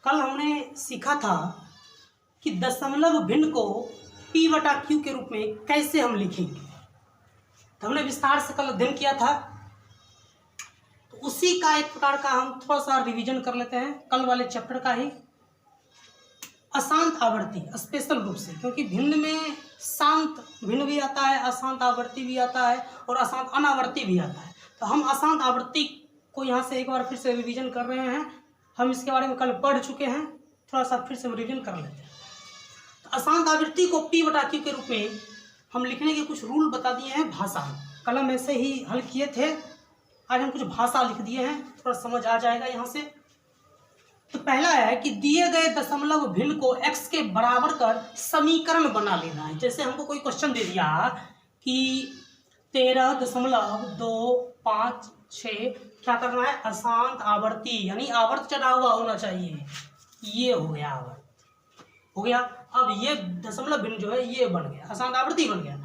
कल हमने सीखा था कि दशमलव भिन्न को P बटा Q के रूप में कैसे हम लिखेंगे। तो हमने विस्तार से कल अध्ययन किया था, तो उसी का एक प्रकार का हम थोड़ा सा रिवीजन कर लेते हैं कल वाले चैप्टर का ही। अशांत आवर्ती स्पेशल रूप से, क्योंकि भिन्न में शांत भिन्न भी आता है, अशांत आवर्ती भी आता है और अशांत अनावर्ती भी आता है। तो हम अशांत आवर्ती को यहाँ से एक बार फिर से रिवीजन कर रहे हैं। हम इसके बारे में कल पढ़ चुके हैं, थोड़ा सा फिर से रिवीजन कर लेते हैं। तो अशांत आवृत्ति को P बटा Q के रूप में हम लिखने के कुछ रूल बता दिए हैं भाषा। कल हम ऐसे ही हल किए थे, आज हम कुछ भाषा लिख दिए हैं, थोड़ा समझ आ जाएगा यहाँ से। तो पहला है कि दिए गए दशमलव भिन्न को x के बराबर कर समीकरण बना लेना है। जैसे हमको कोई क्वेश्चन दे दिया कि 13.256 क्या करना है, अशांत आवर्ती यानी आवर्त चढ़ा हुआ होना चाहिए। ये हो गया आवर्त, हो गया। अब ये दशमलव भिन्न जो है ये बन गया, अशांत आवर्ती बन गया।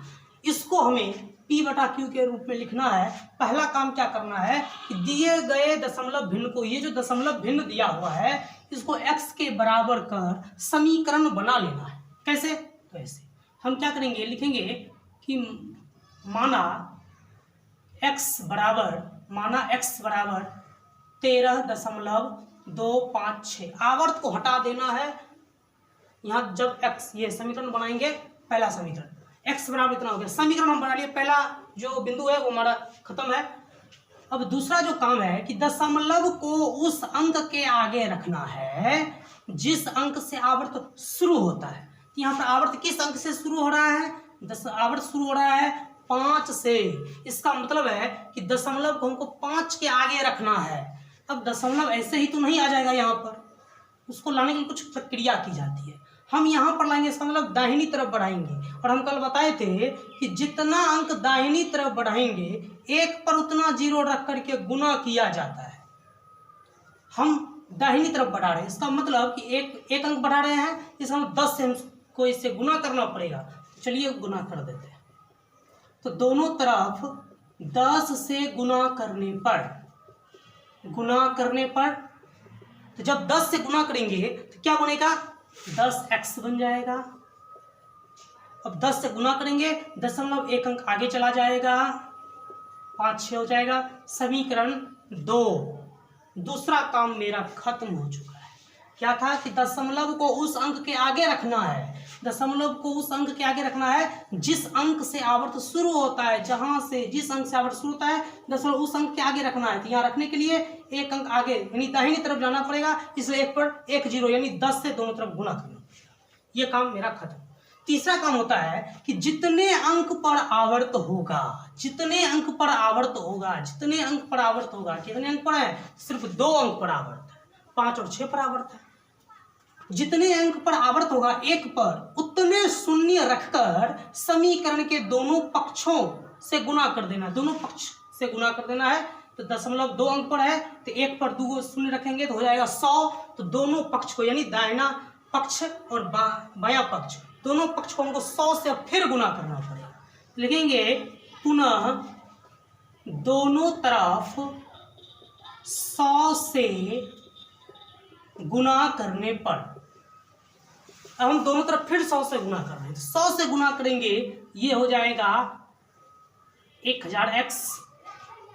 इसको हमें P बटा Q के रूप में लिखना है। पहला काम क्या करना है कि दिए गए दशमलव भिन्न को, ये जो दशमलव भिन्न दिया हुआ है, इसको x के बराबर कर समीकरण बना लेना है। कैसे? तो ऐसे हम क्या करेंगे, लिखेंगे कि माना x बराबर 13.256। आवर्त को हटा देना है। यहाँ जब x, ये समीकरण बनाएंगे, पहला समीकरण x बराबर इतना हो गया, समीकरण हम बना लिए। पहला जो बिंदु है वो हमारा खत्म है। अब दूसरा जो काम है कि दशमलव को उस अंक के आगे रखना है जिस अंक से आवर्त शुरू होता है। तो यहाँ पर आवर्त किस अंक से शुरू हो रहा है, आवर्त शुरू हो रहा है 5 से। इसका मतलब है कि दशमलव को हमको 5 के आगे रखना है। अब दशमलव ऐसे ही तो नहीं आ जाएगा, यहाँ पर उसको लाने की कुछ प्रक्रिया की जाती है। हम यहाँ पर लाएंगे, इसका मतलब दाहिनी तरफ बढ़ाएंगे। और हम कल बताए थे कि जितना अंक दाहिनी तरफ बढ़ाएंगे, एक पर उतना जीरो रख करके गुना किया जाता है। हम दाहिनी तरफ बढ़ा रहे हैं, इसका मतलब कि एक अंक बढ़ा रहे हैं, इसका मतलब 10 से हमको इससे गुना करना पड़ेगा। तो चलिए गुना कर देते हैं। तो दोनों तरफ 10 से गुना करने पर तो जब 10 से गुना करेंगे तो क्या बनेगा, 10x बन जाएगा। अब 10 से गुना करेंगे, दशमलव एक अंक आगे चला जाएगा, 5 6 हो जाएगा। समीकरण 2, दूसरा काम मेरा खत्म हो चुका है। क्या था कि दशमलव को उस अंक के आगे रखना है, दशमलव को उस अंक के आगे रखना है जिस अंक से आवर्त शुरू होता है। जहां से जिस अंक से आवर्त शुरू होता है, दशमलव उस अंक के आगे रखना है। तो यहाँ रखने के लिए एक अंक आगे यानी दाहिनी तरफ जाना पड़ेगा, इसलिए एक पर एक जीरो यानी 10 से दोनों तरफ गुना करना पड़ेगा। ये काम मेरा खत्म। तीसरा काम होता है कि जितने अंक पर आवर्त होगा, कितने अंक पर आवर्त है, सिर्फ 2 अंक पर आवर्त है, 5 और 6 पर आवर्त है। जितने अंक पर आवर्त होगा एक पर, उतने शून्य रखकर समीकरण के दोनों पक्षों से गुना कर देना। दोनों पक्ष से गुना कर देना है। तो दशमलव 2 अंक पर है तो एक पर 2 शून्य रखेंगे तो हो जाएगा 100। तो दोनों पक्ष को यानी दाहिना पक्ष और बायां पक्ष, दोनों पक्ष को हमको 100 से फिर गुना करना पड़ेगा। लिखेंगे पुनः दोनों तरफ 100 से गुना करने पर। अब हम दोनों तरफ फिर 100 से गुना कर रहे हैं, 100 से गुना करेंगे, ये हो जाएगा 1000x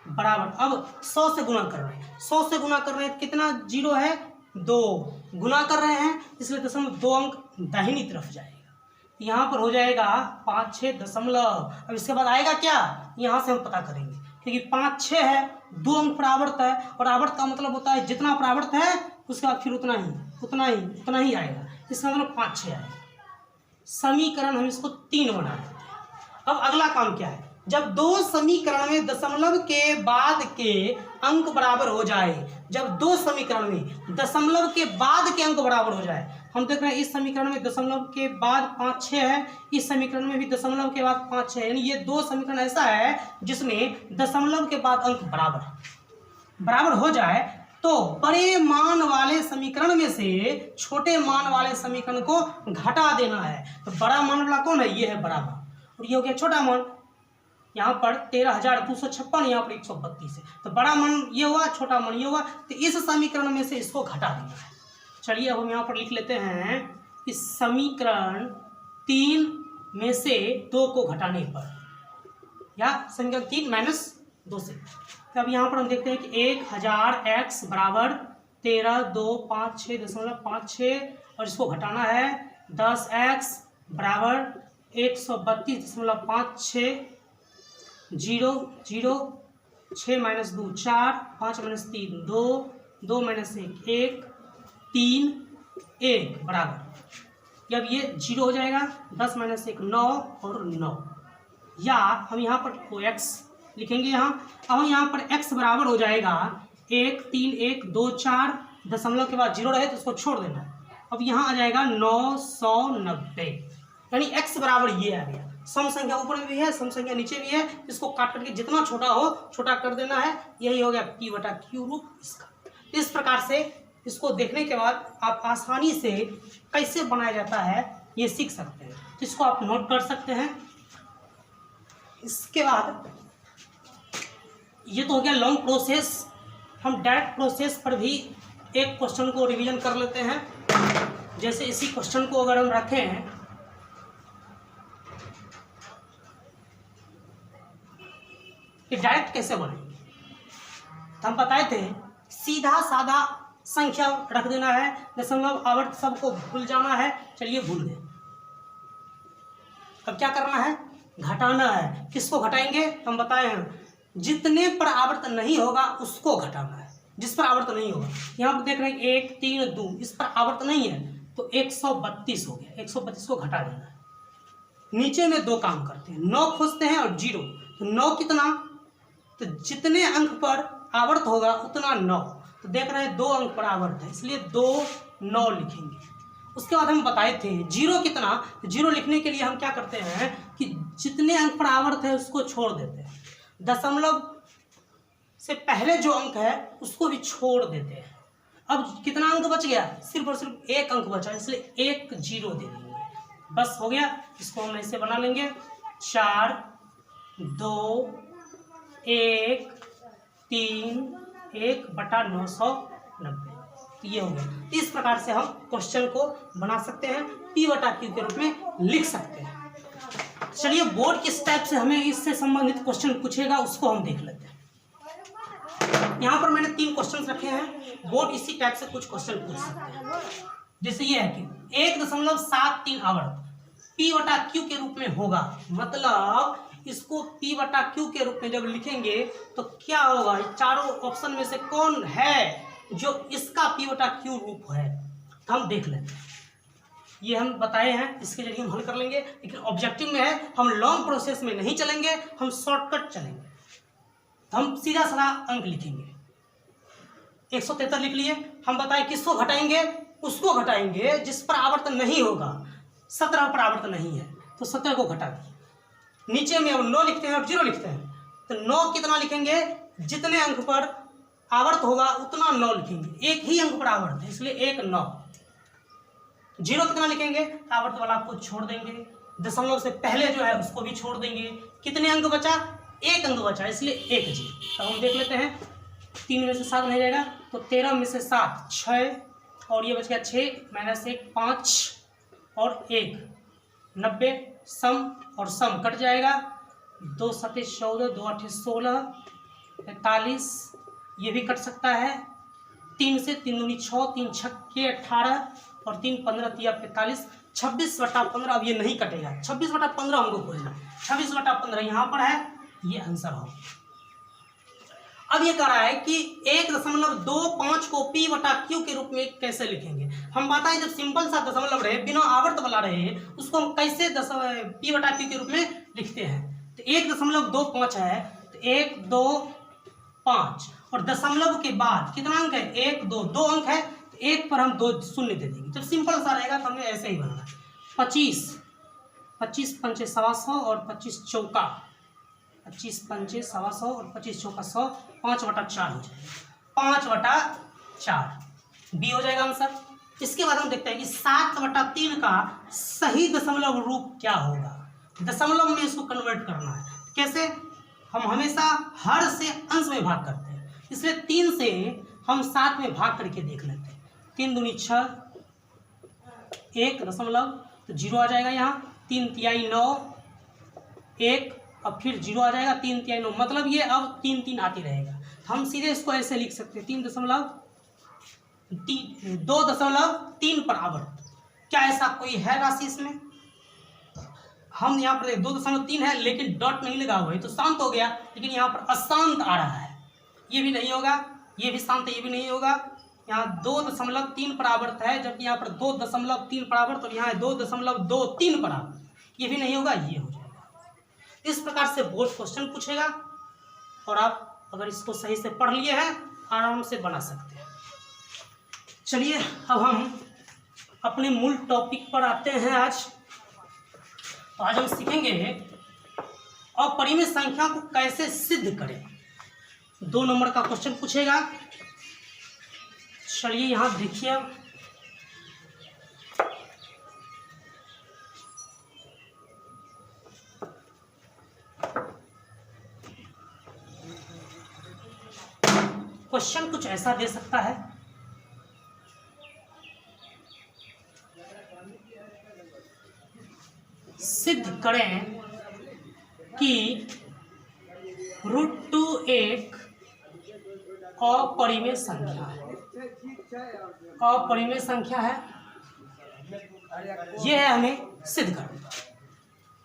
बराबर। अब 100 से गुना कर रहे हैं, 100 से गुना कर रहे हैं, कितना जीरो है, 2 गुना कर रहे हैं, इसलिए दशमलव 2 अंक दाहिनी तरफ जाएगा। यहाँ पर हो जाएगा 5 6 दशमलव। अब इसके बाद आएगा क्या, यहाँ से हम पता करेंगे, क्योंकि 5 6 है, 2 अंक पर आवर्त है, और आवर्त का मतलब होता है जितना पर आवर्त है उसके बाद फिर उतना ही आएगा। इसका मतलब 5 6 आएगा। समीकरण हम इसको 3 बना देते हैं। अब अगला काम क्या है, जब 2 समीकरण में दशमलव के बाद के अंक बराबर हो जाए, जब 2 समीकरण में दशमलव के बाद के अंक बराबर हो जाए, हम देख रहे हैं इस समीकरण में दशमलव के बाद 5 6 है, इस समीकरण में भी दशमलव के बाद 5 6 है, यानी ये 2 समीकरण ऐसा है जिसमें दशमलव के बाद अंक बराबर हो जाए, तो बड़े मान वाले समीकरण में से छोटे मान वाले समीकरण को घटा देना है। तो बड़ा मान वाला कौन है, ये है बड़ा मान, और ये हो गया छोटा मान। यहाँ पर 13,256, यहाँ पर 132 है। तो बड़ा मान ये हुआ, छोटा मान ये हुआ। तो इस समीकरण में से इसको घटा देना है। चलिए अब हम यहाँ पर लिख लेते हैं कि समीकरण 3 में से 2 को घटाने पर, या समीकरण 3 - 2 से। तो अब यहाँ पर हम देखते हैं कि 1000 x बराबर 13,256.56 और इसको घटाना है 10x बराबर 132.56, 0 0 6 - 2 4, 5 - 3 2, 2 - 1 1, 3 1 बराबर, जब ये 0 हो जाएगा 10 - 1 9 और 9, या हम यहाँ पर x लिखेंगे यहाँ। अब हम यहाँ पर x बराबर हो जाएगा 1 3 1 2 4, दशमलव के बाद 0 रहे तो उसको छोड़ देना। अब यहाँ आ जाएगा 990, यानी x बराबर ये आ गया। सम संख्या ऊपर में भी है, सम संख्या नीचे भी है, इसको काट करके जितना छोटा हो छोटा कर देना है। यही हो गया p/q रूप इसका। इस प्रकार से इसको देखने के बाद आप आसानी से कैसे बनाया जाता है ये सीख सकते हैं, तो इसको आप नोट कर सकते हैं। इसके बाद ये तो हो गया लॉन्ग प्रोसेस। हम डायरेक्ट प्रोसेस पर भी एक क्वेश्चन को रिवीजन कर लेते हैं। जैसे इसी क्वेश्चन को अगर हम रखें कि डायरेक्ट कैसे बनेंगे, तो हम बताए थे सीधा साधा संख्या रख देना है, दशमलव आवर्त सबको भूल जाना है। चलिए भूल गए। अब क्या करना है, घटाना है। किसको घटाएंगे, हम बताए हैं जितने पर आवर्त नहीं होगा उसको घटाना है, जिस पर आवर्त नहीं होगा। यहाँ पर देख रहे हैं 1 3 2, इस पर आवर्त नहीं है तो 132 हो गया, 132 को घटा देना है। नीचे में 2 काम करते हैं, 9 खोजते हैं और 0, तो 9 कितना, तो जितने अंक पर आवर्त होगा उतना 9, तो देख रहे हैं 2 अंक पर आवर्त है इसलिए 2 9 लिखेंगे। उसके बाद हम बताए थे 0 कितना, तो 0 लिखने के लिए हम क्या करते हैं कि जितने अंक पर आवर्त है उसको छोड़ देते हैं, दशमलव से पहले जो अंक है उसको भी छोड़ देते हैं। अब कितना अंक बच गया, सिर्फ और सिर्फ 1 अंक बचा, इसलिए 1 0 दे देंगे, बस हो गया। इसको हम ऐसे बना लेंगे 4 2 1 3 1/990, ये हो गया। इस प्रकार से हम क्वेश्चन को बना सकते हैं, p/q के रूप में लिख सकते हैं। चलिए बोर्ड किस टाइप से हमें इससे संबंधित क्वेश्चन पूछेगा उसको हम देख लेते हैं। यहाँ पर मैंने 3 क्वेश्चन रखे हैं, बोर्ड इसी टाइप से कुछ क्वेश्चन पूछ सकते हैं। जैसे ये है कि 1.73 आवर्त p/q के रूप में होगा, मतलब इसको p/q के रूप में जब लिखेंगे तो क्या होगा, चारों ऑप्शन में से कौन है जो इसका p/q रूप है, तो हम देख लेते हैं। ये हम बताए हैं, इसके जरिए हम हल कर लेंगे, लेकिन ऑब्जेक्टिव में है हम लॉन्ग प्रोसेस में नहीं चलेंगे, हम शॉर्टकट चलेंगे। तो हम सीधा साधा अंक लिखेंगे, 173 लिख लिए। हम बताएं किसको घटाएंगे, उसको घटाएंगे जिस पर आवर्त नहीं होगा। 17 पर आवर्त नहीं है तो 17 को घटा दिए। नीचे में हम 9 लिखते हैं और 0 लिखते हैं, तो 9 कितना लिखेंगे, जितने अंक पर आवर्त होगा उतना 9 लिखेंगे, एक ही अंक पर आवर्त है इसलिए 1 9। 0 कितना लिखेंगे, आवर्त वाला को छोड़ देंगे, दशमलव से पहले जो है उसको भी छोड़ देंगे। कितने अंक बचा, 1 अंक बचा इसलिए 1 0। तो हम देख लेते हैं 3 में से 7 नहीं जाएगा तो 13 में से 7 6, और ये बच गया 6 - 1 5 और 1 90, सम और सम कट जाएगा, 2 7 14 2 8 16 45, ये भी कट सकता है। 3 से 3 दूनी 6 3 6 18 और 3 15 3 45, 26/15। अब ये नहीं कटेगा, 26/15 हमको खोजना, 26/15 यहाँ पर है, ये आंसर हो। अब ये कह रहा है कि 1.25 को p/q के रूप में कैसे लिखेंगे। हम बताएं जब सिंपल सा दशमलव रहे, बिना आवर्त वाला रहे, उसको हम कैसे p/q के रूप में लिखते हैं। तो 1.25 है तो 1 2 5, और दशमलव के बाद कितना अंक है, 1 2 2 अंक है, तो 1 पर हम 2 शून्य दे देंगे। जब सिंपल सा रहेगा तो हमें ऐसे ही बनाना। 25 25 5 125 और 25 चौका 25 5 125 और 25 चौका 100, 5/4 हो जाएगा, 5/4 बी हो जाएगा आंसर। इसके बाद हम देखते हैं कि 7/3 का सही दशमलव रूप क्या होगा। दशमलव में इसको कन्वर्ट करना है, कैसे, हम हमेशा हर से अंश में भाग करते हैं, इसलिए 3 से हम 7 में भाग करके देख लेते हैं। 3 दूनी 6, 1 दशमलव, तो 0 आ जाएगा यहाँ। 3 तिहाई 9, 1 अब फिर 0 आ जाएगा। 3 तिहाई 9 मतलब ये अब 3 3 आती रहेगा। तो हम सीधे इसको ऐसे लिख सकते हैं 2.3 पर आवर्त। क्या ऐसा कोई है राशि इसमें? हम यहाँ पर 2.3 है लेकिन डॉट नहीं लगा हुआ है तो शांत हो गया, लेकिन यहाँ पर अशांत आ रहा है, ये भी नहीं होगा, ये भी शांत है, ये भी नहीं होगा। यहाँ 2.3 पर आवर्त है, जबकि यहाँ पर 2.3 पर आवर्त और यहाँ है 2.23 पर आवर्त, ये भी नहीं होगा, ये हो जाएगा। इस प्रकार से बोर्ड क्वेश्चन पूछेगा और आप अगर इसको सही से पढ़ लिए हैं आराम से बना सकते हैं। चलिए अब हम अपने मूल टॉपिक पर आते हैं। आज हम सीखेंगे अपरिमेय संख्या को कैसे सिद्ध करें। 2 नंबर का क्वेश्चन पूछेगा। चलिए यहाँ देखिए, क्वेश्चन कुछ ऐसा दे सकता है, सिद्ध करें कि √2 एक अपरिमेय संख्या है। अपरिमेय संख्या है, यह है हमें सिद्ध करना।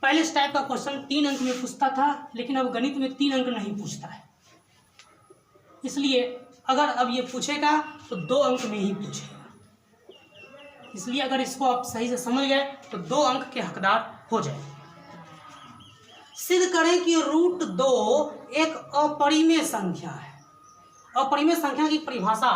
पहले इस टाइप का क्वेश्चन 3 अंक में पूछता था, लेकिन अब गणित में 3 अंक नहीं पूछता है। इसलिए अगर अब ये पूछेगा तो 2 अंक में ही पूछेगा। इसलिए अगर इसको आप सही से समझ गए तो 2 अंक के हकदार हो जाए। सिद्ध करें कि √2 एक अपरिमेय संख्या है। अपरिमेय संख्या की परिभाषा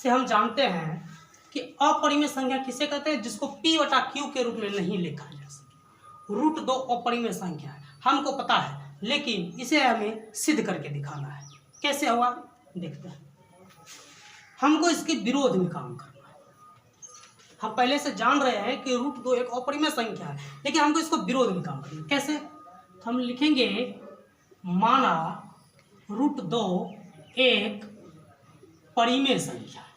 से हम जानते हैं कि अपरिमेय संख्या किसे कहते हैं? जिसको P/Q के रूप में नहीं लिखा जा सके। √2 अपरिमेय संख्या है, हमको पता है, लेकिन इसे हमें सिद्ध करके दिखाना है। कैसे होगा देखते हैं। हमको इसके विरोध में काम करना है। हम पहले से जान रहे हैं कि √2 एक अपरिमेय संख्या है, लेकिन हमको इसको विरोध में काम करना है। कैसे? तो हम लिखेंगे माना √2 एक परिमेय संख्या है।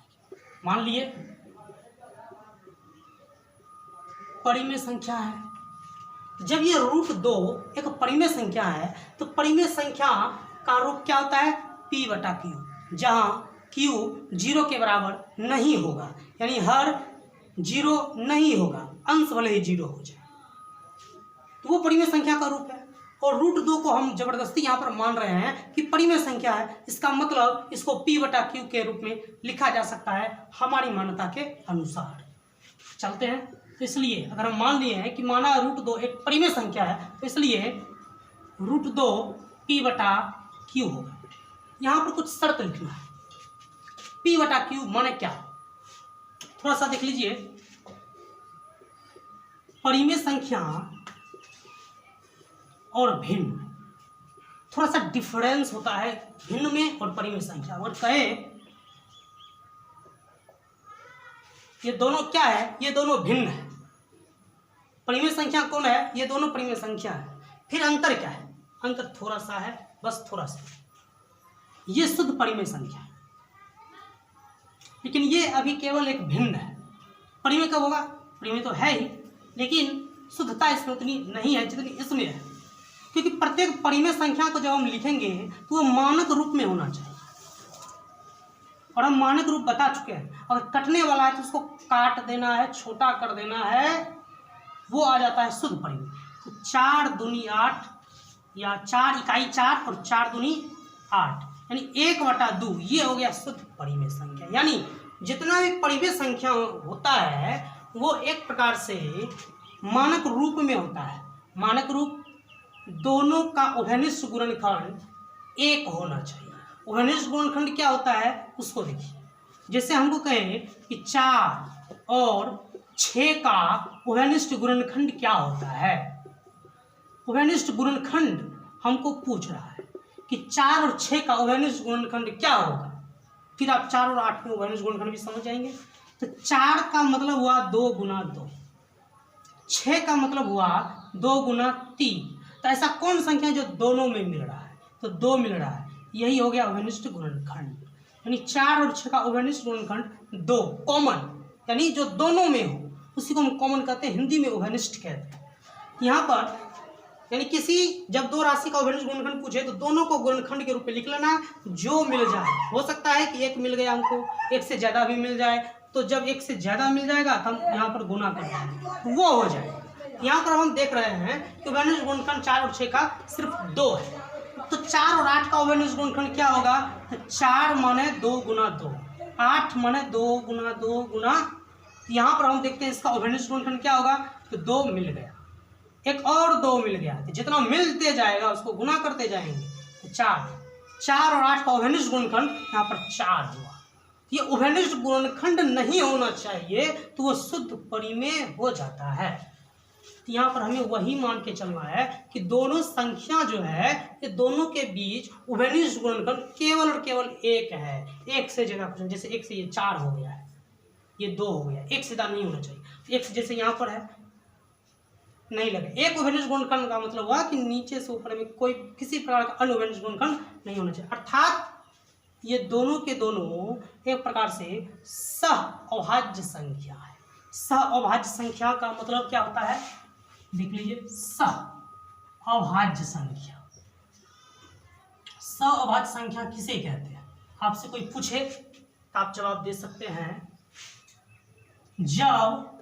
मान लिए परिमेय संख्या है। जब ये √2 एक परिमेय संख्या है तो परिमेय संख्या का रूप क्या होता है? P/Q, जहाँ Q 0 के बराबर नहीं होगा, यानी हर 0 नहीं होगा, अंश भले ही 0 हो जाए, तो वो परिमेय संख्या का रूप है। और √2 को हम जबरदस्ती यहाँ पर मान रहे हैं कि परिमेय संख्या है, इसका मतलब इसको P/Q के रूप में लिखा जा सकता है हमारी मान्यता के अनुसार। चलते हैं। तो इसलिए अगर हम मान लिए हैं कि माना √2 एक परिमेय संख्या है, तो इसलिए √2 P/Q होगा। यहाँ पर कुछ शर्त लिखना है। P/Q माने क्या? थोड़ा सा देख लीजिए। परिमेय संख्या और भिन्न, थोड़ा सा डिफरेंस होता है भिन्न में और परिमेय संख्या। और कहें ये दोनों क्या है? ये दोनों भिन्न है। परिमेय संख्या कौन है? ये दोनों परिमेय संख्या है। फिर अंतर क्या है? अंतर थोड़ा सा है, बस थोड़ा सा। ये शुद्ध परिमेय संख्या है, लेकिन ये अभी केवल एक भिन्न है। परिमेय कब होगा? परिमेय तो है ही, लेकिन शुद्धता इसमें उतनी नहीं है जितनी इसमें है, क्योंकि प्रत्येक परिमेय संख्या को जब हम लिखेंगे तो वो मानक रूप में होना चाहिए, और हम मानक रूप बता चुके हैं। अगर कटने वाला है तो उसको काट देना है, छोटा कर देना है, वो आ जाता है शुद्ध परिमेय। तो 4 दूनी 8 या 4 इकाई 4 और 4 दूनी 8, यानी 1/2, ये हो गया शुद्ध परिमेय संख्या। यानी जितना भी परिमेय संख्या होता है वो एक प्रकार से मानक रूप में होता है। मानक रूप दोनों का उभयनिष्ठ गुणनखंड 1 होना चाहिए। उभयनिष्ठ गुणनखंड क्या होता है उसको देखिए। जैसे हमको कहें कि 4 और 6 का उभयनिष्ठ गुणनखंड क्या होता है। उभयनिष्ठ गुणनखंड हमको पूछ रहा है कि 4 और 6 का उभयनिष्ठ गुणनखंड क्या होगा। फिर आप 4 और 8 में उभयनिष्ठ गुणनखंड भी समझ जाएंगे। तो 4 का मतलब हुआ 2 गुना 2, 6 का मतलब हुआ 2 गुना 3। तो ऐसा कौन संख्या जो दोनों में मिल रहा है? तो 2 मिल रहा है, यही हो गया उभयनिष्ठ गुणनखंड। यानी 4 और 6 का उभयनिष्ठ गुणनखंड 2 कॉमन, यानी जो दोनों में हो उसी को हम कॉमन कहते हैं, हिंदी में उभयनिष्ठ कहते हैं। यहाँ पर यानी किसी जब दो राशि का उभयनिष्ठ गुणनखंड पूछे तो दोनों को गुणनखंड के रूप में लिख लेना, जो मिल जाए। हो सकता है कि एक मिल गया हमको, एक से ज़्यादा भी मिल जाए, तो जब एक से ज़्यादा मिल जाएगा तो हम यहाँ पर गुना कर देंगे, वो हो जाएगा। यहाँ पर हम देख रहे हैं कि उभयनिष्ठ गुणनखंड 4 और 6 का सिर्फ 2 है, तो 4 और 8 का उभयनिष्ठ गुणनखंड क्या होगा? 4 माने 2 गुना 2, 8 माने 2 गुना 2 गुना, यहाँ पर हम देखते हैं इसका उभयनिष्ठ गुणनखंड क्या होगा? तो 2 मिल गया, एक और 2 मिल गया, तो जितना मिलते जाएगा उसको गुना करते जाएंगे, तो 4 और 8 का उभयनिष्ठ गुणनखंड यहाँ पर 4 हुआ। ये उभयनिष्ठ गुणनखंड नहीं होना चाहिए तो वो शुद्ध परिमेय हो जाता है। तो यहाँ पर हमें वही मान के चलना है कि दोनों संख्या जो है ये दोनों के बीच उभयनिष्ठ गुणनखंड केवल और केवल 1 है, एक से ज्यादा कुछ, जैसे 1 से ये 4 हो गया है, ये 2 हो गया, 1 से ज्यादा नहीं होना चाहिए। 1 से जैसे यहाँ पर है नहीं लगे, एक उभयनिष्ठ गुणनखंड का मतलब हुआ कि नीचे से ऊपर में कोई किसी प्रकार का अन्य उभयनिष्ठ गुणनखंड नहीं होना चाहिए, अर्थात ये दोनों के दोनों एक प्रकार से सह-अभाज्य संख्या है। सह-अभाज्य संख्या का मतलब क्या होता है? देख लीजिए, सह-अभाज्य संख्या। सह-अभाज्य संख्या किसे कहते हैं? आपसे कोई पूछे तो आप जवाब दे सकते हैं, जब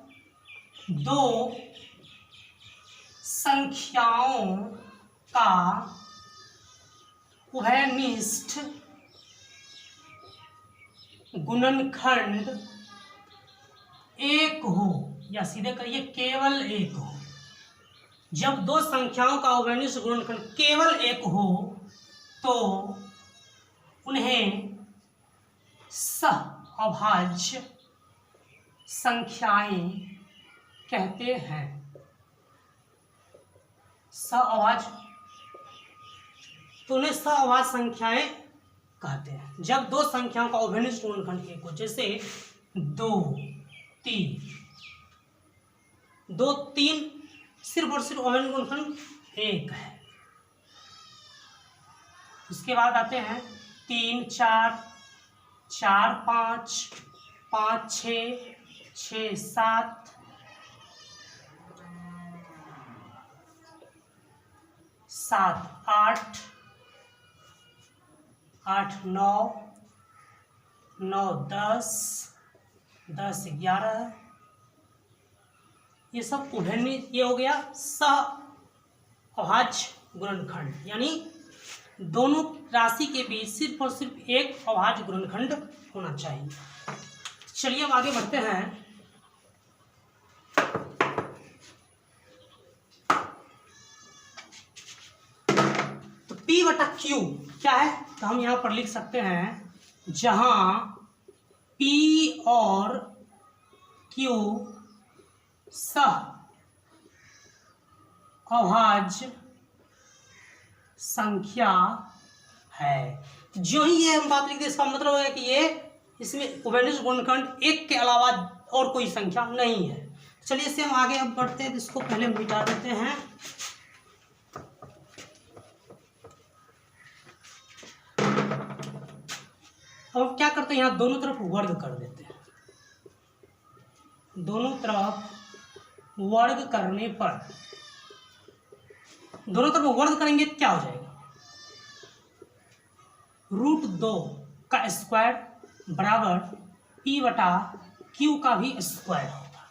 दो संख्याओं का उभयनिष्ठ गुणनखंड 1 हो, या सीधे करिए केवल 1 हो। जब दो संख्याओं का उभयनिष्ठ गुणनखंड केवल 1 हो तो उन्हें सह-अभाज्य संख्याएं कहते हैं। सह-अभाज्य, तो उन्हें सह-अभाज्य संख्याएं कहते हैं। जब दो संख्याओं का उभयनिष्ठ गुणनखंड 1 हो, जैसे 2, 3, 2, 3 सिर्फ और सिर्फ उभयनिष्ठ गुणनखंड 1 है। उसके बाद आते हैं 3, 4, 4, 5, 5, 6, 6, 7, 7, 8, 8, 9, 9, 10, 10, 11, ये सब उभयनिष्ठ, ये हो गया सह-अभाज्य गुणनखंड, यानी दोनों राशि के बीच सिर्फ और सिर्फ एक अभाज्य गुणनखंड होना चाहिए। चलिए अब आगे बढ़ते हैं। तो P बटा Q क्या है? तो हम यहाँ पर लिख सकते हैं, जहां P और Q सह-अभाज्य संख्या है। तो जो ही ये हम बात लिखते हैं इसका मतलब है कि ये इसमें उभयनिष्ठ गुणनखंड 1 के अलावा और कोई संख्या नहीं है। चलिए इससे हम आगे अब बढ़ते हैं, तो इसको पहले मिटा देते हैं। अब क्या करते हैं, यहाँ दोनों तरफ वर्ग कर देते हैं। दोनों तरफ वर्ग करने पर, दोनों तरफ वर्ग करेंगे तो क्या हो जाएगा? √2 का स्क्वायर बराबर P बटा Q का भी स्क्वायर होगा।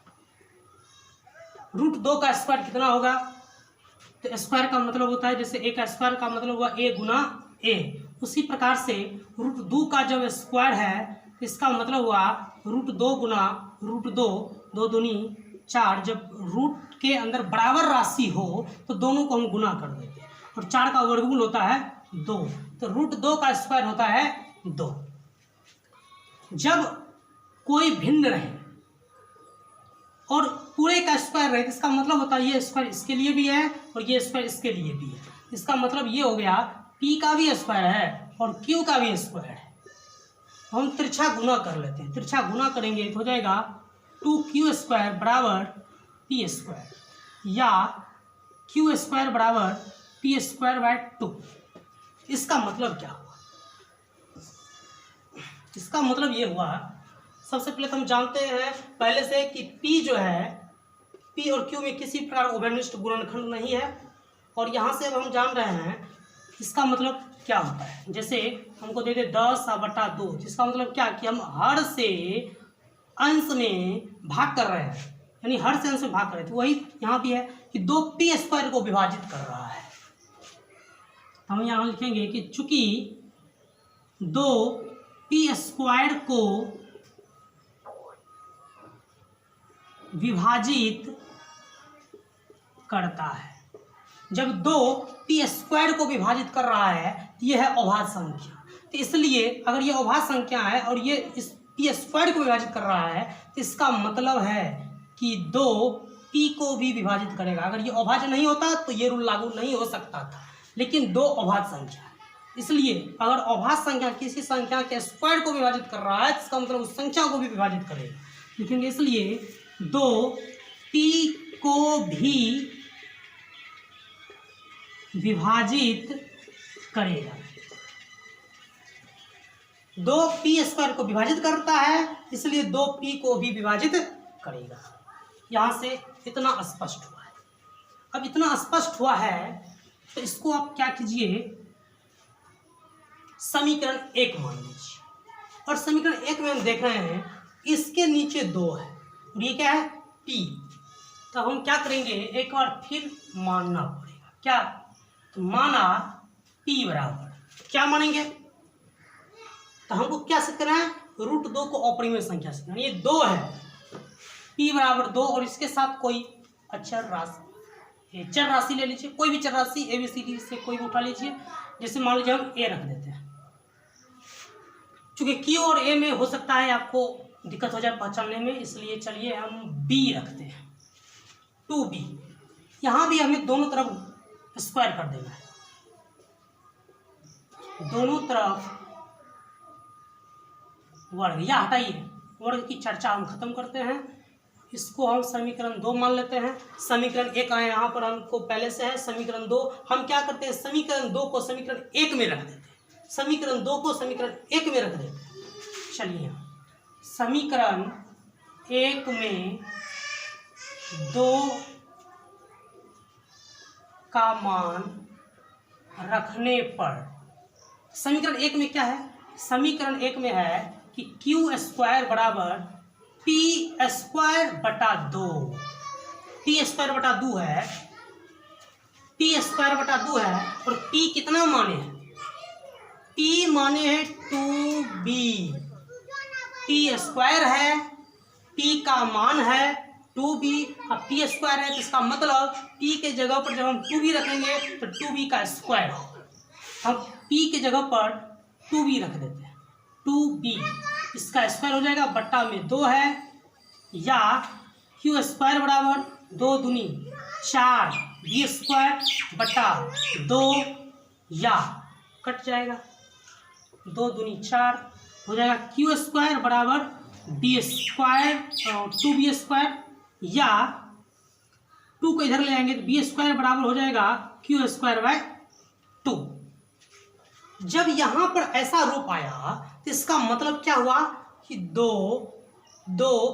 √2 का स्क्वायर कितना होगा? तो स्क्वायर का मतलब होता है, जैसे A का स्क्वायर का मतलब हुआ A गुना A, उसी प्रकार से √2 का जब स्क्वायर है तो इसका मतलब हुआ √2 गुना √2, 2 दूनी 4। जब रूट के अंदर बराबर राशि हो तो दोनों को हम गुना कर देते हैं, और 4 का वर्गमूल होता है 2, तो √2 का स्क्वायर होता है 2। जब कोई भिन्न रहे और पूरे का स्क्वायर रहे, इसका मतलब होता है ये स्क्वायर इसके लिए भी है और ये स्क्वायर इसके लिए भी है। इसका मतलब ये हो गया P का भी स्क्वायर है और Q का भी स्क्वायर है। हम तिरछा गुना कर लेते हैं, तिरछा गुना करेंगे तो हो जाएगा 2Q² बराबर P², या Q² बराबर P²/2। इसका मतलब क्या हुआ? इसका मतलब ये हुआ सबसे पहले तो हम जानते हैं पहले से कि P जो है, P और Q में किसी प्रकार उभयनिष्ठ गुणनखंड नहीं है। और यहाँ से अब हम जान रहे हैं इसका मतलब क्या होता है। जैसे हमको दे दे 10/2, जिसका मतलब क्या कि हम हर से अंश में भाग कर रहे हैं, यानी हर से अंश में भाग कर रहे हैं। तो वही यहाँ भी है कि 2p² को विभाजित कर रहा है। हम यहाँ लिखेंगे कि चूंकि 2p² को विभाजित करता है। जब 2p² को विभाजित कर रहा है तो यह है अभाज्य संख्या। तो इसलिए अगर ये अभाज्य संख्या है और ये इस p² को विभाजित कर रहा है तो इसका मतलब है कि 2p को भी विभाजित करेगा। अगर ये अभाज्य नहीं होता तो ये रूल लागू नहीं हो सकता था, लेकिन 2 अभाज्य संख्या है, इसलिए अगर अभाज्य संख्या किसी संख्या के स्क्वायर को विभाजित कर रहा है तो इसका मतलब उस संख्या को भी विभाजित करेगा। लिखेंगे इसलिए 2p को भी विभाजित करेगा। 2p² को विभाजित करता है, इसलिए 2p को भी विभाजित करेगा। यहाँ से इतना स्पष्ट हुआ है। अब इतना स्पष्ट हुआ है तो इसको आप क्या कीजिए, समीकरण 1 मान लीजिए। और समीकरण 1 में हम देख रहे हैं इसके नीचे 2 है और ये क्या है, p। तो हम क्या करेंगे, एक बार फिर मानना पड़ेगा। क्या? तो माना p बराबर, क्या मानेंगे, तो हमको क्या सिद्ध करना है, √2 को अपरिमेय संख्या से, यानी ये 2 है, p बराबर 2 और इसके साथ कोई अचर राशि, चर राशि ले लीजिए, कोई भी चर राशि ABCD से कोई भी उठा लीजिए। जैसे मान लीजिए हम a रख देते हैं, चूंकि Q और A में हो सकता है आपको दिक्कत हो जाए पहचानने में, इसलिए चलिए हम B रखते हैं, 2b। यहाँ भी हमें दोनों तरफ स्क्वायर कर देना है, दोनों तरफ वर्ग, या हटाइए वर्ग की चर्चा हम खत्म करते हैं। इसको हम समीकरण 2 मान लेते हैं। समीकरण 1 आए यहाँ पर हमको पहले से है, समीकरण 2 हम क्या करते हैं, समीकरण 2 को समीकरण 1 में रख देते हैं, समीकरण 2 को समीकरण 1 में रख देते हैं। चलिए समीकरण 1 में 2 का मान रखने पर समीकरण 1 में क्या है, समीकरण 1 में है कि Q² बराबर p²/2, p²/2 है, p²/2 है। और p कितना माने हैं, p माने हैं 2b, p² है, p का मान है 2b, अब p² है तो इसका मतलब p के जगह पर जब हम 2b रखेंगे तो 2b का स्क्वायर होगा। हम p के जगह पर 2b रख देते हैं, 2b इसका स्क्वायर हो जाएगा, बट्टा में 2 है, या Q² बराबर 2 दूनी 4 b²/2, या कट जाएगा, 2 दूनी 4 हो जाएगा, Q² बराबर b² 2b², या 2 को इधर ले आएंगे तो b² बराबर हो जाएगा Q²/2। जब यहाँ पर ऐसा रूप आया तो इसका मतलब क्या हुआ कि 2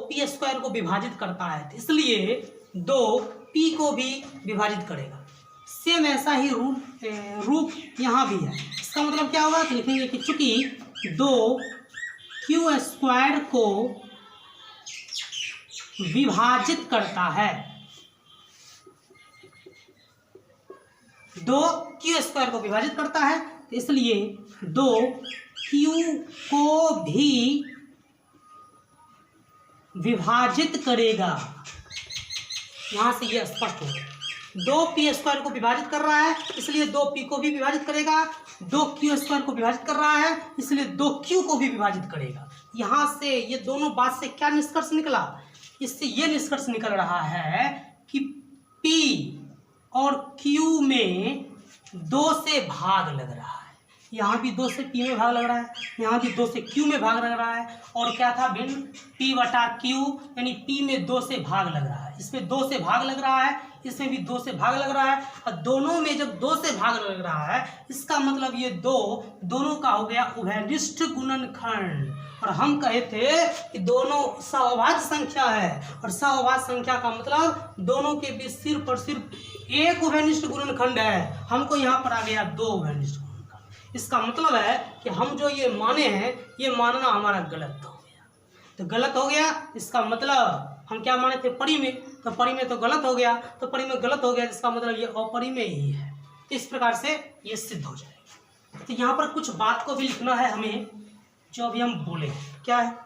p² को विभाजित करता है, तो इसलिए 2p को भी विभाजित करेगा। सेम ऐसा ही रूप यहाँ भी है। इसका मतलब क्या होगा, तो लिखेंगे कि चूंकि 2q² को विभाजित करता है, 2q² को विभाजित करता है, तो इसलिए 2q को भी विभाजित करेगा। यहां से यह स्पष्ट होगा, 2p² को विभाजित कर रहा है इसलिए 2p को भी विभाजित करेगा, 2q² को विभाजित कर रहा है इसलिए 2q को भी विभाजित करेगा। यहां से ये दोनों बात से क्या निष्कर्ष निकला, इससे यह निष्कर्ष निकल रहा है कि p और q में 2 से भाग लग रहा है, यहाँ भी 2 से p में भाग लग रहा है, यहाँ भी 2 से q में भाग लग रहा है, और क्या था भिन्न p बटा q, यानी p में 2 से भाग लग रहा है, इसमें 2 से भाग लग रहा है, इसमें भी 2 से भाग लग रहा है, और दोनों में जब 2 से भाग लग रहा है इसका मतलब ये दोनों का हो गया उभयनिष्ठ गुणनखंड। और हम कहे थे कि दोनों सहअभाज्य संख्या है, और सहअभाज्य संख्या का मतलब दोनों के बीच सिर्फ एक उभयनिष्ठ गुणनखंड है। हमको यहाँ पर आ गया 2 उभयनिष्ठ गुणनखंड। इसका मतलब है कि हम जो ये माने हैं ये मानना हमारा गलत हो गया। तो गलत हो गया, इसका मतलब हम क्या माने थे परिमेय, तो परिमेय तो गलत हो गया, तो परिमेय गलत हो गया, इसका मतलब ये अपरिमेय ही है। तो इस प्रकार से ये सिद्ध हो जाएगा। तो यहाँ पर कुछ बात को भी लिखना है हमें, जो अभी हम बोले क्या है,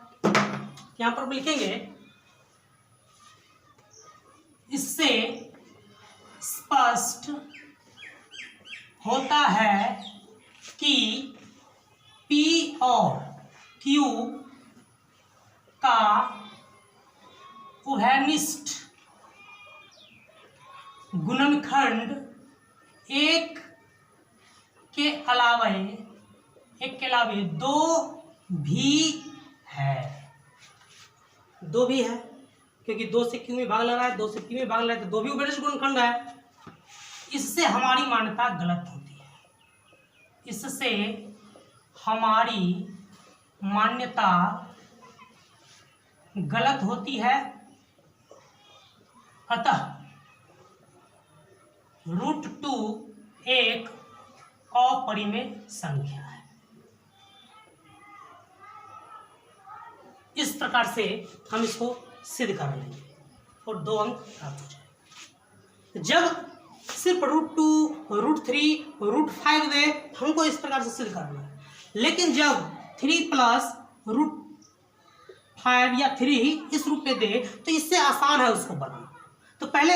यहाँ पर लिखेंगे इससे स्पष्ट होता है कि P और Q का उभयनिष्ठ गुणनखंड एक के अलावे 2 भी है, 2 भी है, क्योंकि 2 से Q में भाग लग रहा है, 2 से P में भाग लग रहा है, तो 2 भी उभयनिष्ठ गुणनखंड है। इससे हमारी मान्यता गलत होती है, इससे हमारी मान्यता गलत होती है। अतः √2 एक अपरिमेय संख्या है। इस प्रकार से हम इसको सिद्ध कर लेंगे और 2 अंक प्राप्त हो जाएंगे। जब सिर्फ √2, √3, √5 दे, हमको इस प्रकार से सिद्ध करना है। लेकिन जब 3 + √5 या 3 इस रूप में दे तो इससे आसान है उसको बनाना। तो पहले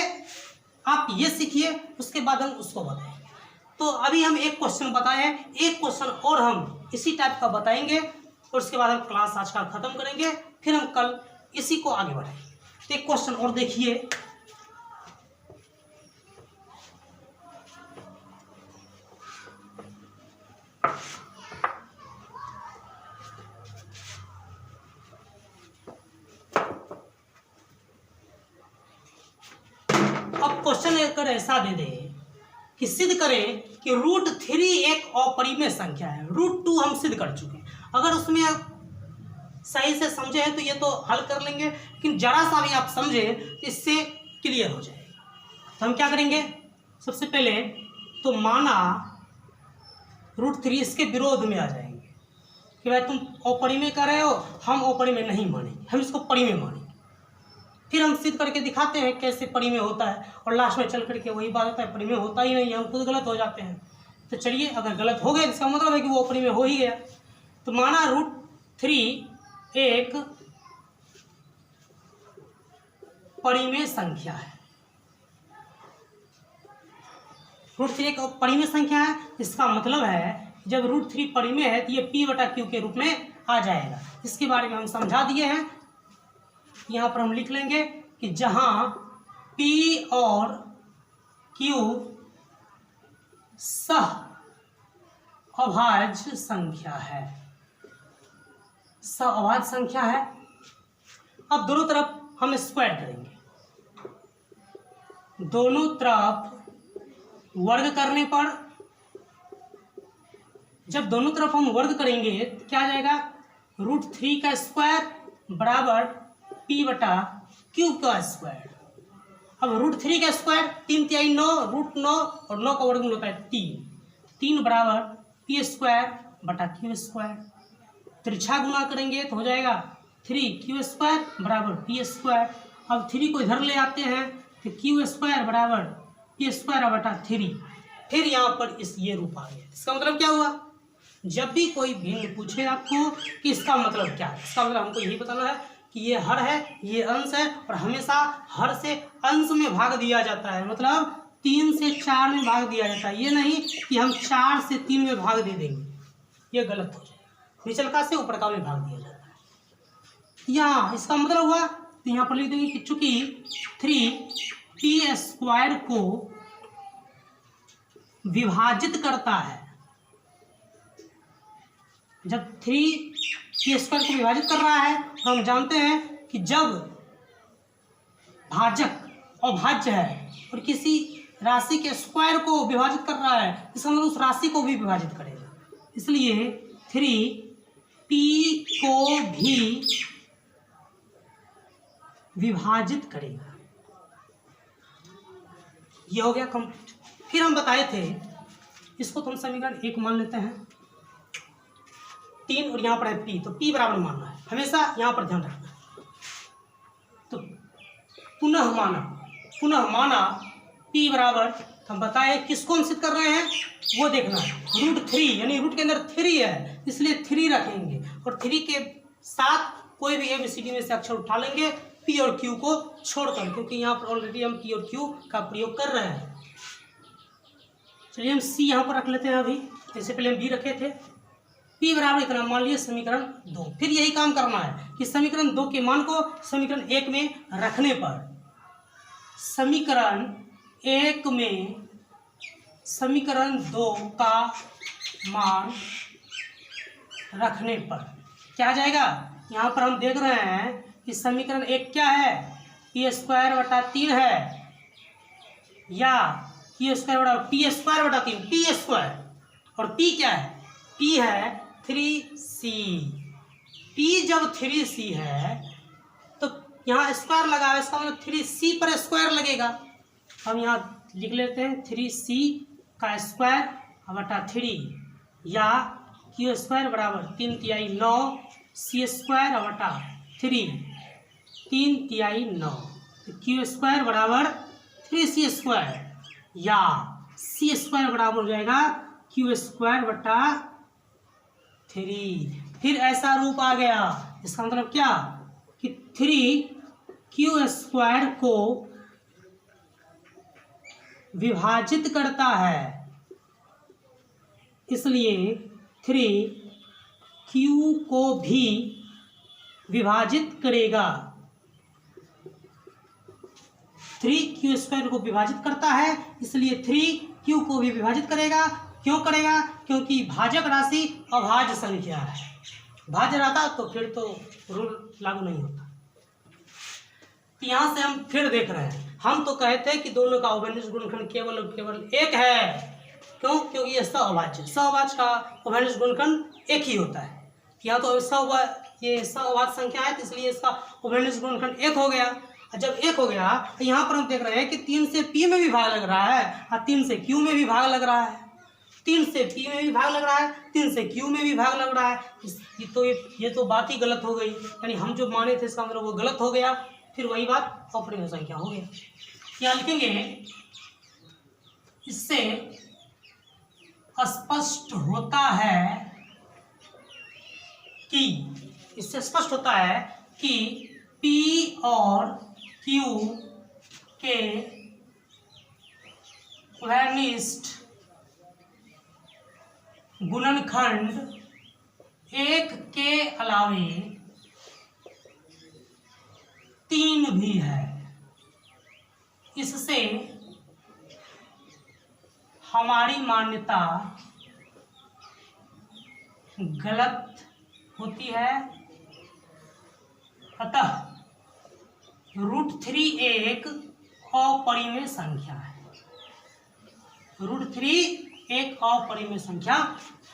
आप ये सीखिए, उसके बाद हम उसको बताएंगे। तो अभी हम एक क्वेश्चन बताए हैं, एक क्वेश्चन और हम इसी टाइप का बताएंगे, और उसके बाद हम क्लास आज का खत्म करेंगे, फिर हम कल इसी को आगे बढ़ाएंगे। तो एक क्वेश्चन और देखिए, अब क्वेश्चन अगर ऐसा दे दे कि सिद्ध करें कि √3 एक अपरिमेय संख्या है। √2 हम सिद्ध कर चुके हैं, अगर उसमें आप सही से समझे हैं तो ये तो हल कर लेंगे, लेकिन जरा सा भी आप समझे तो इससे क्लियर हो जाएगा। तो हम क्या करेंगे, सबसे पहले तो माना √3 इसके विरोध में आ जाएंगे कि भाई तुम अपरिमेय कर रहे हो, हम अपरिमेय नहीं मानेंगे, हम इसको परिमेय मानेंगे। फिर हम सिद्ध करके दिखाते हैं कैसे परिमेय होता है, और लास्ट में चल करके वही बात होता है परिमेय होता ही नहीं है, हम खुद गलत हो जाते हैं। तो चलिए, अगर गलत हो गए इसका मतलब है कि वो अपरिमेय हो ही गया। तो माना √3 एक परिमेय संख्या है, √3 एक परिमेय संख्या है। इसका मतलब है जब √3 परिमेय है तो ये P/Q के रूप में आ जाएगा। इसके बारे में हम समझा दिए हैं, यहाँ पर हम लिख लेंगे कि जहाँ P और Q सहअभाज्य संख्या है, सहअभाज्य संख्या है। अब दोनों तरफ हम स्क्वायर करेंगे, दोनों तरफ वर्ग करने पर, जब दोनों तरफ हम वर्ग करेंगे तो क्या आ जाएगा, √3 का स्क्वायर बराबर P/Q का स्क्वायर। अब √3 का स्क्वायर 3 × 9 √9, और 9 का वर्गमूल होता है 3 बराबर P²/Q²। तिरछा गुना करेंगे तो हो जाएगा 3Q² बराबर P²। अब 3 को इधर ले आते हैं तो Q² बराबर P²/3। फिर यहाँ पर ये रूप आ गया। इसका मतलब क्या हुआ, जब भी कोई भिन्न पूछे आपको कि इसका मतलब क्या है, इसका मतलब हमको यही बताना है कि ये हर है, ये अंश है, और हमेशा हर से अंश में भाग दिया जाता है, मतलब 3 से 4 में भाग दिया जाता है। ये नहीं कि हम 4 से 3 में भाग दे देंगे, ये गलत हो जाएगा। निचलका से ऊपरका में भाग दिया जाता है। यहाँ इसका मतलब हुआ, तो यहाँ पर लिख देंगे कि चूंकि 3P² को विभाजित करता है, जब 3p² को विभाजित कर रहा है, तो हम जानते हैं कि जब भाजक अभाज्य है और किसी राशि के स्क्वायर को विभाजित कर रहा है, इसका मतलब उस राशि को भी विभाजित करेगा। इसलिए 3p को भी विभाजित करेगा। ये हो गया कंप्लीट। फिर हम बताए थे, इसको तो हम समीकरण 1 मान लेते हैं, 3 और यहाँ पर है p, तो p बराबर मानना है, हमेशा यहाँ पर ध्यान रखना है। तो पुनः माना p बराबर, हम बताए किसको हम सिद्ध कर रहे हैं वो देखना है। √3 यानी रूट के अंदर 3 है, इसलिए 3 रखेंगे और 3 के साथ कोई भी ABCD में से अक्षर उठा लेंगे P और Q को छोड़कर, क्योंकि यहाँ पर ऑलरेडी हम P और Q का प्रयोग कर रहे हैं। चलिए हम C यहाँ पर रख लेते हैं अभी, इससे पहले हम B रखे थे। P बराबर इतना मान लिए समीकरण 2। फिर यही काम करना है कि समीकरण 2 के मान को समीकरण 1 में रखने पर, समीकरण 1 में समीकरण 2 का मान रखने पर क्या आ जाएगा। यहाँ पर हम देख रहे हैं कि समीकरण 1 क्या है, p²/3 है, या q²/p²/3, p², और p क्या है, p है 3c। p जब 3c है तो यहाँ स्क्वायर लगा है, इसका मतलब 3c पर स्क्वायर लगेगा। हम यहाँ लिख लेते हैं 3c का स्क्वायर/3, या q² 3 9 c²/3 3 9, q² 3c², या c² बराबर हो जाएगा q²/3। फिर ऐसा रूप आ गया, इसका मतलब क्या कि 3q² को विभाजित करता है, इसलिए 3q को भी विभाजित करेगा। 3q² को विभाजित करता है, इसलिए 3q को भी विभाजित करेगा। क्यों करेगा, क्योंकि भाजक राशि अभाज्य संख्या है। भाज्य रहता तो फिर तो रूल लागू नहीं होता। यहाँ से हम फिर देख रहे हैं, हम तो कहते हैं कि दोनों का अवैनिष्ट गुणनखंड केवल एक है। क्यों, क्योंकि ये सहअभाज्य का अवैनिष्ट गुणनखंड एक ही होता है। यहाँ तो ये सहअभाज्य संख्या है, तो इसलिए इसका अवैनिष्ट गुणनखंड एक हो गया। जब एक हो गया तो यहाँ पर हम देख रहे हैं कि 3 से p में भी भाग लग रहा है और 3 से q में भी भाग लग रहा है। 3 से p में भी भाग लग रहा है, 3 से q में भी भाग लग रहा है। ये तो बात ही गलत हो गई, यानी हम जो माने थे इसका मतलब वो गलत हो गया। फिर वही बात अपरिमेय संख्या हो गया। क्या लिखेंगे, इससे स्पष्ट होता है कि p और q के अवैनिष्ट गुणनखंड एक के अलावे 3 भी है। इससे हमारी मान्यता गलत होती है। अतः √3 एक अपरिमेय संख्या है। √3 एक अपरिमेय संख्या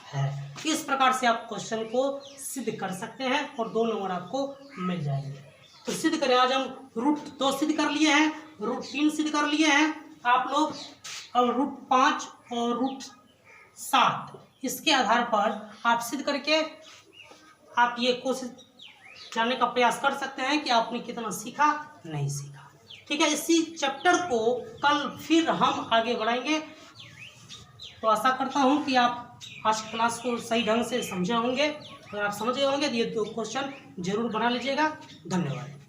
है। इस प्रकार से आप क्वेश्चन को सिद्ध कर सकते हैं और 2 नंबर आपको मिल जाएंगे। तो सिद्ध करें, आज हम √2 सिद्ध कर लिए हैं, √3 सिद्ध कर लिए हैं। आप लोग अब √5 और √7 इसके आधार पर आप सिद्ध करके आप ये कोशिश जानने का प्रयास कर सकते हैं कि आपने कितना सीखा नहीं सीखा। ठीक है, इसी चैप्टर को कल फिर हम आगे बढ़ाएंगे। तो आशा करता हूं कि आप आज की क्लास को सही ढंग से समझे होंगे। अगर आप समझ गए होंगे तो ये 2 क्वेश्चन जरूर बना लीजिएगा। धन्यवाद।